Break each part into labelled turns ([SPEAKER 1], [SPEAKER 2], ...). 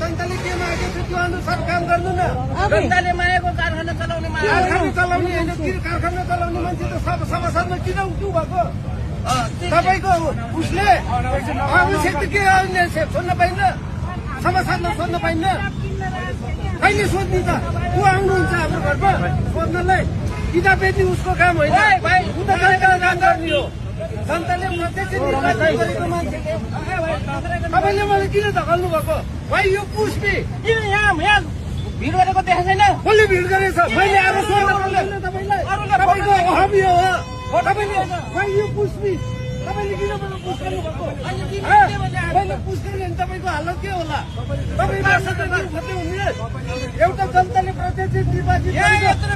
[SPEAKER 1] जनताले के मागेको छ त्यो अनुसार काम गर्नु न।
[SPEAKER 2] जनताले मागेको कारखाना चलाउने
[SPEAKER 1] कारखाना चलाउने होइन, कारखाना चलाउने मान्छे त सभासदमा किन उठ्नु भएको? तपाईँको उसले आवश्यक के सोध्न पाइन्न, सभासदमा सोध्न पाइन्न। कहिले सोध्ने त? को आउनुहुन्छ हाम्रो घरमा सोध्नलाई? किताब बेच्ने उसको काम होइन, ऊ त जनताको काम गर्ने हो। जनताले प्रत्यक्ष निर्वाचन गरेको मान्छेले तपाईँले मलाई किन धकाल्नु भएको? भाइ यो पुष्पी
[SPEAKER 2] किन यहाँ भिड गरेको देखाएको छैन?
[SPEAKER 1] कसले भिड गरेछ? मैले आएर सोध्नु तपाईँलाई, तपाईँको हबी हो। तपाईँले भाइ यो पुष्पी तपाईँले किन मलाई पुस गर्नु भएको? मैले पुस गरेँ भने तपाईँको हालत के होला? तपाईँ खोज्दै हुने एउटा जनताले प्रत्यक्ष निर्वाचित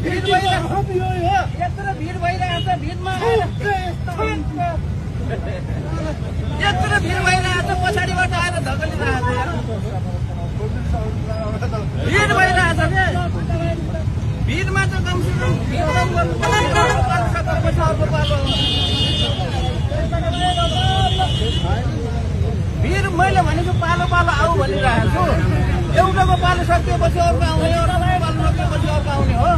[SPEAKER 2] भिड भइरहेको यत्रो भिड भइरहेको छ। भिडमा यत्रो भिड भइरहेको छ, पछाडिबाट आएर धकलिरहेको छ। भिड भइरहेको छ क्या, भिडमा त कमसेकम भिड कम गर्नु पर्छ। अर्को पालो भिड मैले भनेको पालो पालो आऊ भनिरहेको छु। एउटाको पालो सकिएपछि अर्को आउने, अर्को पालो सकिएपछि अर्को आउने हो।